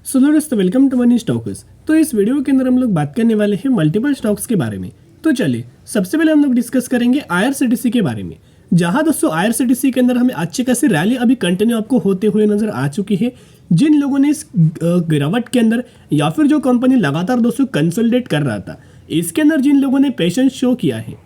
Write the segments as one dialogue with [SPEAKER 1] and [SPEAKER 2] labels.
[SPEAKER 1] सो दोस्तों welcome to money stocks. तो इस वीडियो के अंदर हम लोग बात करने वाले हैं मल्टीपल स्टॉक्स के बारे में। तो चलिए सबसे पहले हम लोग डिस्कस करेंगे आईआरसीटीसी के बारे में, जहां दोस्तों आईआरसीटीसी के अंदर हमें अच्छी खासी रैली अभी कंटिन्यू आपको होते हुए नजर आ चुकी है। जिन लोगों ने इस गिरावट के अंदर या फिर जो कंपनी लगातार दोस्तों कंसोलिडेट कर रहा था, इसके अंदर जिन लोगों ने पेशेंस शो किया है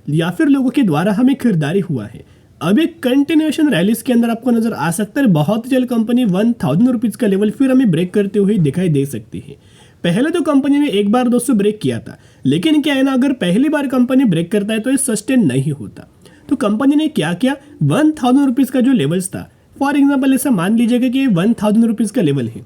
[SPEAKER 1] या फिर लोगों के द्वारा हमें खरीदारी हुआ है, अब एक कंटिन्यूएशन रैलीज के अंदर आपको नजर आ सकता है। बहुत जल्द कंपनी 1000 रुपीज का लेवल फिर हमें ब्रेक करते हुए दिखाई दे सकती है। पहले तो कंपनी ने एक बार दोस्तों ब्रेक किया था, लेकिन क्या है ना, अगर पहली बार कंपनी ब्रेक करता है तो ये सस्टेन नहीं होता। तो कंपनी ने क्या किया, 1000 रुपीज का जो लेवल्स था, फॉर एग्जाम्पल ऐसा मान लीजिएगा कि 1000 रुपीज का लेवल है,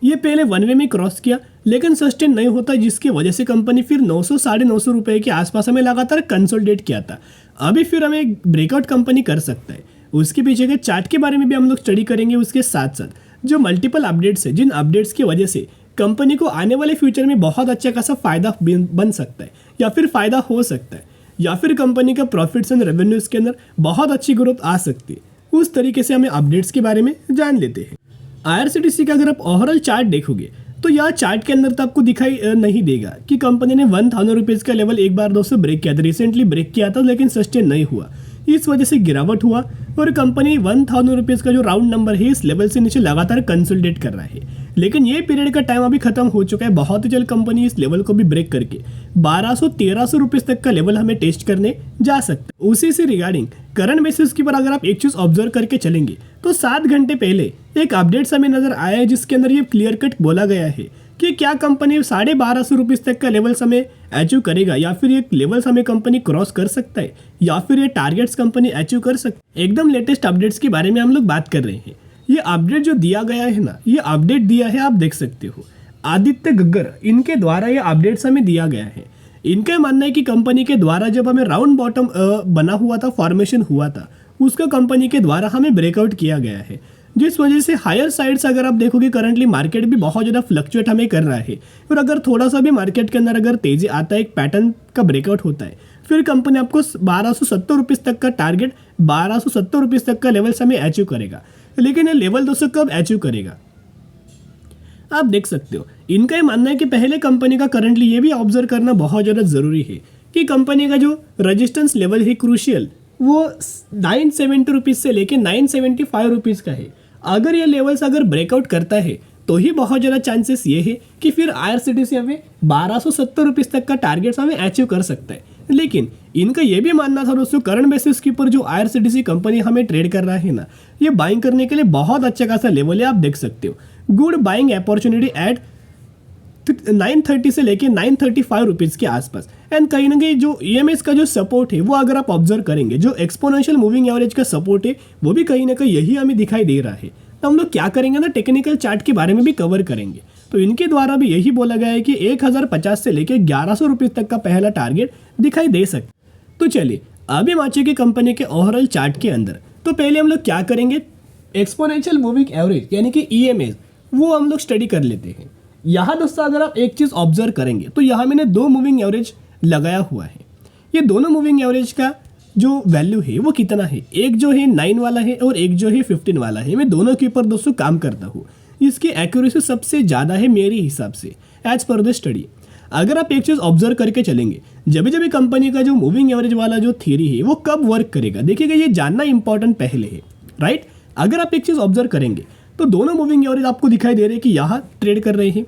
[SPEAKER 1] ये पहले वन वे में क्रॉस किया लेकिन सस्टेन नहीं होता, जिसकी वजह से कंपनी फिर 900 साढ़े 900 रुपए के आसपास हमें लगातार कंसोलिडेट किया था। अभी फिर हमें ब्रेकआउट कंपनी कर सकता है। उसके पीछे के चार्ट के बारे में भी हम लोग स्टडी करेंगे। उसके साथ साथ जो मल्टीपल अपडेट्स है, जिन अपडेट्स की वजह से कंपनी को आने वाले फ्यूचर में बहुत अच्छा खासा फायदा बन सकता है या फिर फायदा हो सकता है, या फिर कंपनी का प्रॉफिट्स एंड रेवेन्यूज के अंदर बहुत अच्छी ग्रोथ आ सकती है, उस तरीके से हमें अपडेट्स के बारे में जान लेते हैं। आईआरसीटीसी का अगर आप ओवरऑल चार्ट देखोगे तो यह चार्ट के अंदर तो आपको दिखाई नहीं देगा कि कंपनी ने 1000 रुपीज़ का लेवल एक बार दोस्तों ब्रेक किया था, रिसेंटली ब्रेक किया था, लेकिन सस्टेन नहीं हुआ। इस वजह से गिरावट हुआ और कंपनी 1000 रुपीज़ का जो राउंड नंबर है, इस लेवल से नीचे लगातार कंसोलिडेट कर रहा है। लेकिन ये पीरियड का टाइम अभी खत्म हो चुका है। बहुत ही जल्द कंपनी इस लेवल को भी ब्रेक करके 1200-1300 रुपीज़ तक का लेवल हमें टेस्ट करने जा सकता है। उसी से रिगार्डिंग करंट बेसिस के ऊपर अगर आप एक चीज़ ऑब्जर्व करके चलेंगे तो 7 घंटे पहले एक अपडेट्स हमें नजर आया है, जिसके अंदर ये क्लियर कट बोला गया है कि क्या कंपनी 1250 रुपीज़ तक का लेवल्स हमें अचीव करेगा, या फिर ये लेवल्स हमें कंपनी क्रॉस कर सकता है, या फिर ये टारगेट्स कंपनी अचीव कर सकती है। एकदम लेटेस्ट अपडेट्स के बारे में हम लोग बात कर रहे हैं। ये अपडेट जो दिया गया है ना, ये अपडेट दिया है, आप देख सकते हो आदित्य गग्गर, इनके द्वारा ये अपडेट्स हमें दिया गया है। इनका मानना है कि कंपनी के द्वारा जब हमें राउंड बॉटम बना हुआ था, फॉर्मेशन हुआ था, उसका कंपनी के द्वारा हमें ब्रेकआउट किया गया है, जिस वजह से हायर साइड्स अगर आप देखोगे करंटली मार्केट भी बहुत ज़्यादा फ्लक्चुएट हमें कर रहा है। और अगर थोड़ा सा भी मार्केट के अंदर अगर तेजी आता है, एक पैटर्न का ब्रेकआउट होता है, फिर कंपनी आपको 1270 रुपीज़ तक का टारगेट, 1270 रुपीज़ तक का लेवल्स हमें अचीव करेगा। लेकिन ये लेवल दोस्तों कब अचीव करेगा, आप देख सकते हो। इनका ये मानना है कि पहले कंपनी का करंटली ये भी ऑब्जर्व करना बहुत ज़्यादा ज़रूरी है कि कंपनी का जो रजिस्टेंस लेवल है क्रूशियल, वो 970 रुपीज़ से लेके 975 रुपीज़ का है। अगर ये लेवल्स अगर ब्रेकआउट करता है तो ही बहुत ज़्यादा चांसेस ये है कि फिर आईआरसीटीसी हमें 1270 रुपीज़ तक का टारगेट्स हमें अचीव कर सकता है। लेकिन इनका ये भी मानना था दोस्तों, करंट बेसिस के ऊपर जो आईआरसीटीसी कंपनी हमें ट्रेड कर रहा है ना, ये बाइंग करने के लिए बहुत अच्छा खासा लेवल है, आप देख सकते हो। गुड बाइंग अपॉर्चुनिटी एट 930 से लेके 935 रुपीज़ के आसपास। एंड कहीं ना कहीं जो ईएमएस का जो सपोर्ट है, वो अगर आप ऑब्जर्व करेंगे, जो एक्सपोनेंशियल मूविंग एवरेज का सपोर्ट है, वो भी कहीं ना कहीं यही हमें दिखाई दे रहा है। तो हम लोग क्या करेंगे ना, टेक्निकल चार्ट के बारे में भी कवर करेंगे। तो इनके द्वारा भी यही बोला गया है कि 1050 से लेकर 1100 रुपीज़ तक का पहला टारगेट दिखाई दे सकता। तो चलिए अभी हम आ चुके कंपनी के ओवरऑल चार्ट के अंदर। तो पहले हम लोग क्या करेंगे, एक्सपोनेंशियल मूविंग एवरेज यानी कि ईएमएस, वो हम लोग स्टडी कर लेते हैं। यहाँ दोस्तों अगर आप एक चीज़ ऑब्जर्व करेंगे तो यहाँ मैंने 2 मूविंग एवरेज लगाया हुआ है। ये दोनों मूविंग एवरेज का जो वैल्यू है वो कितना है, एक जो है 9 वाला है और एक जो है 15 वाला है। मैं दोनों के ऊपर दोस्तों काम करता हूँ। इसकी एक्यूरेसी सबसे ज़्यादा है मेरे हिसाब से, एज पर द स्टडी। अगर आप एक चीज़ ऑब्जर्व करके चलेंगे, जब जब कंपनी का जो मूविंग एवरेज वाला जो थ्योरी है वो कब वर्क करेगा, देखिएगा ये जानना इंपॉर्टेंट पहले है, राइट। अगर आप एक चीज़ ऑब्जर्व करेंगे तो दोनों मूविंग एवरेज आपको दिखाई दे रहे हैं कि यहाँ ट्रेड कर रहे हैं।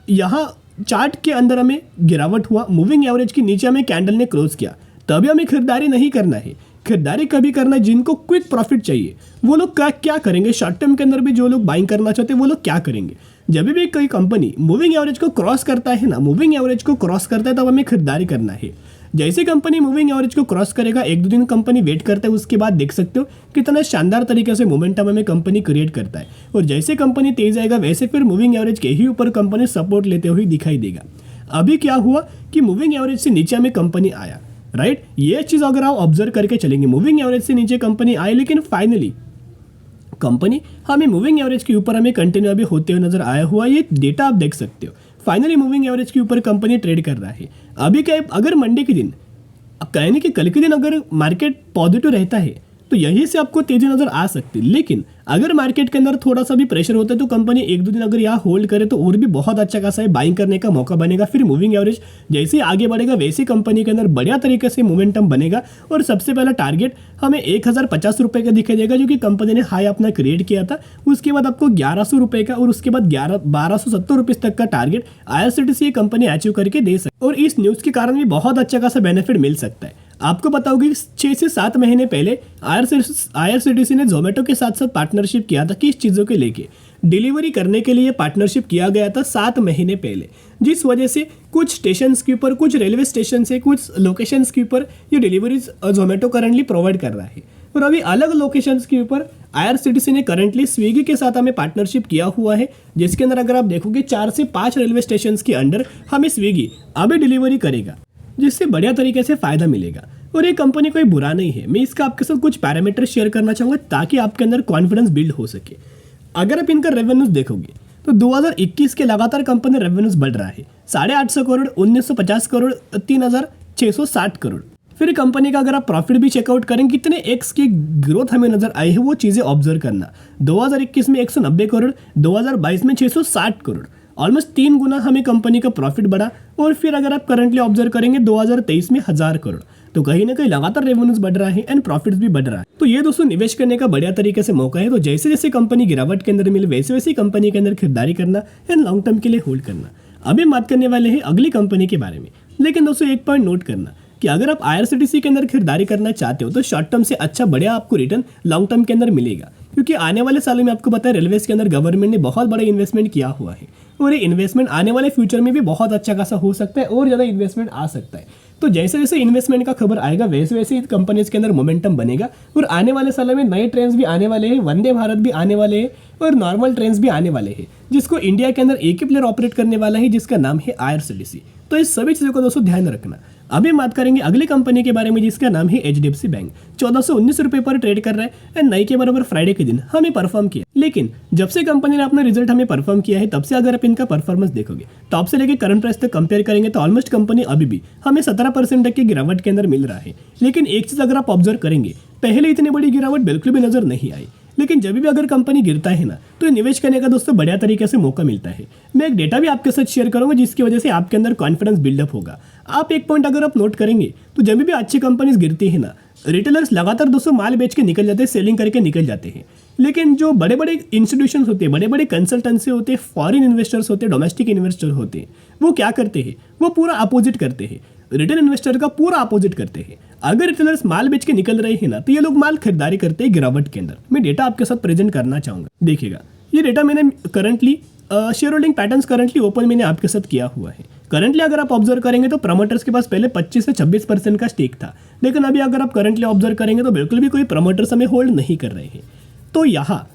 [SPEAKER 1] यहाँ चार्ट के अंदर हमें गिरावट हुआ, मूविंग एवरेज के नीचे हमें कैंडल ने क्लोज किया, तभी हमें खरीदारी नहीं करना है। खरीदारी कभी करना है जिनको क्विक प्रॉफिट चाहिए, वो लोग क्या करेंगे, शॉर्ट टर्म के अंदर भी जो लोग बाइंग करना चाहते हैं वो लोग क्या करेंगे, जब भी कोई कंपनी मूविंग एवरेज को क्रॉस करता है ना, मूविंग एवरेज को क्रॉस करता है, तब हमें खरीदारी करना है। जैसे कंपनी मूविंग एवरेज को क्रॉस करेगा, 1-2 दिन कंपनी वेट करता है, उसके बाद देख सकते हो कितना शानदार तरीके से मोमेंटम हमें कंपनी क्रिएट करता है। और जैसे कंपनी तेज आएगा, वैसे फिर मूविंग एवरेज के ही ऊपर कंपनी सपोर्ट लेते हुए दिखाई देगा। अभी क्या हुआ कि मूविंग एवरेज से नीचे हमें कंपनी आया, राइट। ये चीज़ अगर आप ऑब्जर्व करके चलेंगे, मूविंग एवरेज से नीचे कंपनी आई, लेकिन फाइनली कंपनी हमें मूविंग एवरेज के ऊपर हमें कंटिन्यू अभी होते हुए नजर आया हुआ। ये डेटा आप देख सकते हो, फाइनली मूविंग एवरेज के ऊपर कंपनी ट्रेड कर रहा है। अभी क्या, अगर मंडे के दिन, अब कहने कि कल के दिन अगर मार्केट पॉजिटिव रहता है तो यहीं से आपको तेजी नजर आ सकती है। लेकिन अगर मार्केट के अंदर थोड़ा सा भी प्रेशर होता है तो कंपनी एक दो दिन अगर यहाँ होल्ड करे तो और भी बहुत अच्छा खासा है बाइंग करने का मौका बनेगा। फिर मूविंग एवरेज जैसे ही आगे बढ़ेगा वैसे कंपनी के अंदर बढ़िया तरीके से मोमेंटम बनेगा। और सबसे पहला टारगेट हमें 1050 रुपये का दिखाई देगा, जो कि कंपनी ने हाई अपना क्रिएट किया था। उसके बाद आपको 1100 रुपये का और उसके बाद 1270 रुपये तक का टारगेट IRCTC कंपनी अचीव करके दे सकती है। और इस न्यूज़ के कारण भी बहुत अच्छा खासा बेनिफिट मिल सकता है। आपको बताओगे 6 से 7 महीने पहले IRCTC ने जोमेटो के साथ साथ पार्टनरशिप किया था। किस चीज़ों के लेके? डिलीवरी करने के लिए पार्टनरशिप किया गया था 7 महीने पहले, जिस वजह से कुछ स्टेशन के ऊपर, कुछ रेलवे स्टेशन से, कुछ लोकेशंस के ऊपर ये डिलीवरीज जोमेटो करंटली प्रोवाइड कर रहा है। और अभी अलग लोकेशंस के ऊपर IRCTC ने करंटली स्विगी के साथ हमें पार्टनरशिप किया हुआ है, जिसके अंदर अगर आप देखोगे 4 से 5 रेलवे स्टेशन के अंडर हमें स्विगी अभी डिलीवरी करेगा, जिससे बढ़िया तरीके से फायदा मिलेगा। और ये कंपनी कोई बुरा नहीं है। मैं इसका आपके साथ कुछ पैरामीटर शेयर करना चाहूँगा ताकि आपके अंदर कॉन्फिडेंस बिल्ड हो सके। अगर आप इनका रेवेन्यूज देखोगे तो 2021 के लगातार कंपनी रेवेन्यूज बढ़ रहा है 850 करोड़, 1950 करोड़, 3660 करोड़। फिर कंपनी का अगर आप प्रॉफिट भी चेकआउट करेंगे कितने एक्स की ग्रोथ हमें नजर आई है, वो चीज़ें ऑब्जर्व करना। 2021 में 190 करोड़, 2022 में 660 करोड़, ऑलमोस्ट 3 गुना हमें कंपनी का प्रॉफिट बढ़ा। और फिर अगर आप करंटली ऑब्जर्व करेंगे 2023 में 1000 करोड़। तो कहीं ना कहीं लगातार रेवेन्यूज बढ़ रहा है एंड प्रॉफिट्स भी बढ़ रहा है। तो ये दोस्तों निवेश करने का बढ़िया तरीके से मौका है। तो जैसे जैसे कंपनी गिरावट के अंदर मिले वैसे वैसे कंपनी के अंदर खरीदारी करना एंड लॉन्ग टर्म के लिए होल्ड करना। अभी हम बात करने वाले हैं अगली कंपनी के बारे में। लेकिन दोस्तों एक पॉइंट नोट करना कि अगर आप IRCTC के अंदर खरीदारी करना चाहते हो तो शॉर्ट टर्म से अच्छा बढ़िया आपको रिटर्न लॉन्ग टर्म के अंदर मिलेगा, क्योंकि आने वाले सालों में आपको पता है रेलवेज के अंदर गवर्नमेंट ने बहुत बड़ा इन्वेस्टमेंट किया हुआ है। और ये इन्वेस्टमेंट आने वाले फ्यूचर में भी बहुत अच्छा खासा हो सकता है और ज़्यादा इन्वेस्टमेंट आ सकता है। तो जैसे जैसे इन्वेस्टमेंट का खबर आएगा वैसे वैसे कंपनीज के अंदर मोमेंटम बनेगा। और आने वाले सालों में नए ट्रेन्स भी आने वाले हैं, वंदे भारत भी आने वाले हैं और नॉर्मल ट्रेन्स भी आने वाले हैं, जिसको इंडिया के अंदर एक ही प्लेयर ऑपरेट करने वाला है, जिसका नाम है IRCTC। तो इस सभी चीज़ों को दोस्तों ध्यान रखना। अभी बात करेंगे अगली कंपनी के बारे में, जिसका नाम है HDFC बैंक। 1419 रुपये पर ट्रेड कर रहा है एंड नई के बराबर फ्राइडे के दिन हमें परफॉर्म किया। लेकिन जब से कंपनी ने अपना रिजल्ट हमें परफॉर्म किया है तब से अगर आप इनका परफॉर्मेंस देखोगे टॉप से लेकर करंट प्राइस तक कंपेयर करेंगे तो ऑलमोस्ट कंपनी अभी भी हमें 17% तक की गिरावट के अंदर मिल रहा है। लेकिन एक चीज़ अगर आप ऑब्जर्व करेंगे, पहले इतनी बड़ी गिरावट बिल्कुल भी नजर नहीं आई। लेकिन जब भी अगर कंपनी गिरता है ना तो निवेश करने का दोस्तों बढ़िया तरीके से मौका मिलता है। मैं एक डेटा भी आपके साथ शेयर करूंगा जिसकी वजह से आपके अंदर कॉन्फिडेंस बिल्डअप होगा। आप एक पॉइंट अगर आप नोट करेंगे तो जब भी अच्छी कंपनीज गिरती है ना, रिटेलर्स लगातार दोस्तों माल बेच के निकल जाते हैं, सेलिंग करके निकल जाते हैं। लेकिन जो बड़े बड़े इंस्टीट्यूशंस होते हैं, बड़े बड़े कंसल्टेंसी होते हैं, फॉरेन इन्वेस्टर्स होते हैं, डोमेस्टिक इन्वेस्टर होते हैं, वो क्या करते हैं? वो पूरा अपोजिट करते हैं। रिटेल इन्वेस्टर का पूरा अपोजिट करते हैं। अगर रिटेलर्स माल बेच के निकल रहे हैं ना तो ये लोग माल खरीदारी करते हैं गिरावट के अंदर। मैं डेटा आपके साथ प्रेजेंट करना चाहूंगा, देखिएगा ये डेटा मैंने currently share holding patterns currently open मैंने आपके साथ किया हुआ है। करंटली अगर आप ऑब्जर्व करेंगे तो प्रमोटर्स के पास पहले 25 से 26% का स्टेक था, लेकिन अभी अगर आप करंटली ऑब्जर्व करेंगे तो बिल्कुल भी कोई प्रमोटर्स हमें होल्ड नहीं कर रहे हैं। तो यहाँ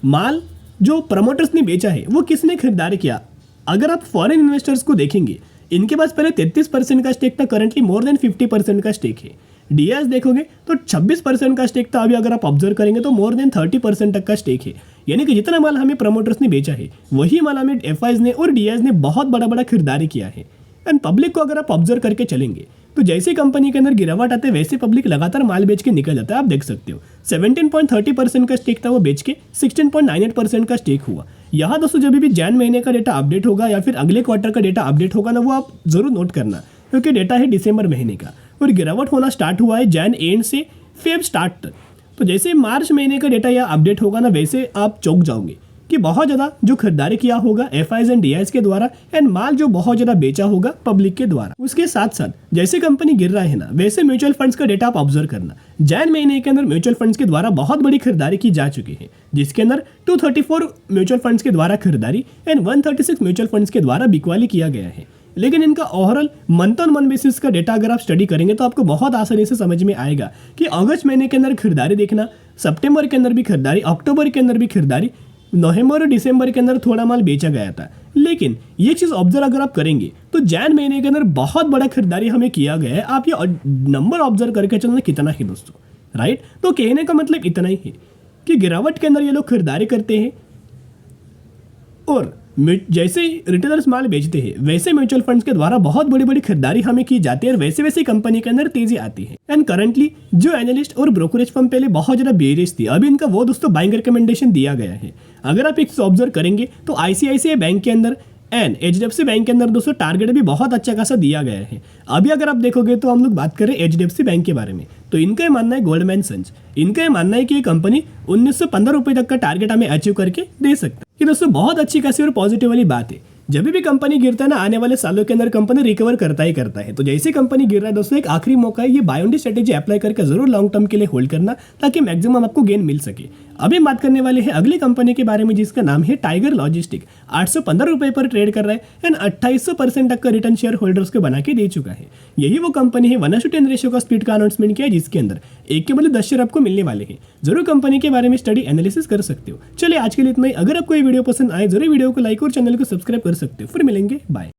[SPEAKER 1] माल जो प्रमोटर्स ने बेचा है वो किसने खरीदारी किया? अगर आप फॉरेन इन्वेस्टर्स को देखेंगे इनके पास पहले 33% का स्टेक था, करंटली मोर देन 50% का स्टेक है। डीआईएस देखोगे तो 26% का स्टेक था, अभी अगर आप ऑब्जर्व करेंगे तो मोर देन 30% तक का स्टेक है। यानी कि जितना माल हमें प्रमोटर्स ने बेचा है वही माल हमें एफआईज ने और डीआईएस ने बहुत बड़ा बड़ा खरीदारी किया है। एंड पब्लिक को अगर आप ऑब्जर्व करके चलेंगे तो जैसे कंपनी के अंदर गिरावट आते वैसे पब्लिक लगातार माल बेच के निकल जाता है। आप देख सकते हो 17.30% का स्टेक था, वो बेच के 16.98% का स्टेक हुआ। यहाँ दोस्तों जब भी जैन महीने का डेटा अपडेट होगा या फिर अगले क्वार्टर का डेटा अपडेट होगा ना, वो आप जरूर नोट करना, क्योंकि डेटा है दिसंबर महीने का और गिरावट होना स्टार्ट हुआ है जैन एंड से फेब स्टार्ट तक। तो जैसे मार्च महीने का डेटा या अपडेट होगा ना वैसे आप चौंक जाओगे कि बहुत ज़्यादा जो खरीदारी किया होगा एफआईज एंड डीआईएस के द्वारा एंड माल जो बहुत ज़्यादा बेचा होगा पब्लिक के द्वारा। उसके साथ साथ जैसे कंपनी गिर रहा है ना वैसे म्यूचुअल फंड्स का डेटा आप ऑब्जर्व करना। जैन महीने के अंदर म्यूचुअल फंड्स के द्वारा बहुत बड़ी खरीदारी की जा चुकी है, जिसके अंदर 234 म्यूचुअल फंड्स के द्वारा खरीदारी एंड 136 म्यूचुअल फंड्स के द्वारा बिकवाली किया गया है। लेकिन इनका overall month on month basis का डेटा अगर आप स्टडी करेंगे तो आपको बहुत आसानी से समझ में आएगा कि अगस्त महीने के अंदर खरीदारी देखना, सितंबर के अंदर भी खरीदारी, अक्टूबर के अंदर भी खरीदारी, नवंबर और दिसंबर के अंदर थोड़ा माल बेचा गया था। लेकिन ये चीज़ ऑब्जर्व अगर आप करेंगे तो जैन महीने के अंदर बहुत बड़ा खरीदारी हमें किया गया है। आप ये नंबर ऑब्जर्व करके चलना कितना है दोस्तों, राइट। तो कहने का मतलब इतना ही है कि गिरावट के अंदर ये लोग खरीदारी करते हैं और जैसे ही रिटेलर्स माल बेचते हैं वैसे म्यूचुअल फंड्स के द्वारा बहुत बड़ी बड़ी खरीदारी हमें की जाती है और वैसे वैसे कंपनी के अंदर तेजी आती है। एंड करंटली जो एनालिस्ट और ब्रोकरेज फर्म पहले बहुत ज्यादा बेरिश थी, अभी इनका वो दोस्तों बाइंग रिकमेंडेशन दिया गया है। अगर आप एक ऑब्जर्व करेंगे तो आईसीआईसीआई बैंक के अंदर एंड एचडीएफसी बैंक के अंदर दोस्तों टारगेट भी बहुत अच्छा खासा दिया गया है। अभी अगर आप देखोगे तो हम लोग बात करें एचडीएफसी बैंक के बारे में, तो इनका ये मानना है, गोल्डमैन सन्स, इनका ये मानना है कि ये कंपनी 1915 रुपए तक का टारगेट हमें अचीव करके दे सकता है। ये दोस्तों बहुत अच्छी खासी और पॉजिटिव वाली बात है। जब भी कंपनी गिरता है ना, आने वाले सालों के अंदर कंपनी रिकवर करता ही करता है। तो जैसे कंपनी गिर रहा है दोस्तों, एक आखिरी मौका है, ये buy on the strategy apply करके जरूर लॉन्ग टर्म के लिए होल्ड करना, ताकि मैक्सिमम आपको गेन मिल सके। अभी बात करने वाले हैं अगली कंपनी के बारे में, जिसका नाम है टाइगर लॉजिस्टिक। 815 रुपए पर ट्रेड कर रहा है एंड 2800% तक का रिटर्न शेयर होल्डर्स को बना के दे चुका है। यही वो कंपनी है 1:10 रेशियो का स्प्लिट का अनाउंसमेंट किया है, जिसके अंदर एक के बदले 10 शेयर आपको मिलने वाले हैं। जरूर कंपनी के बारे में स्टडी एनालिसिस कर सकते हो। चलिए आज के लिए इतना ही। अगर आपको ये वीडियो पसंद आए जरूर वीडियो को लाइक और चैनल को सब्सक्राइब कर सकते हो। फिर मिलेंगे, बाय।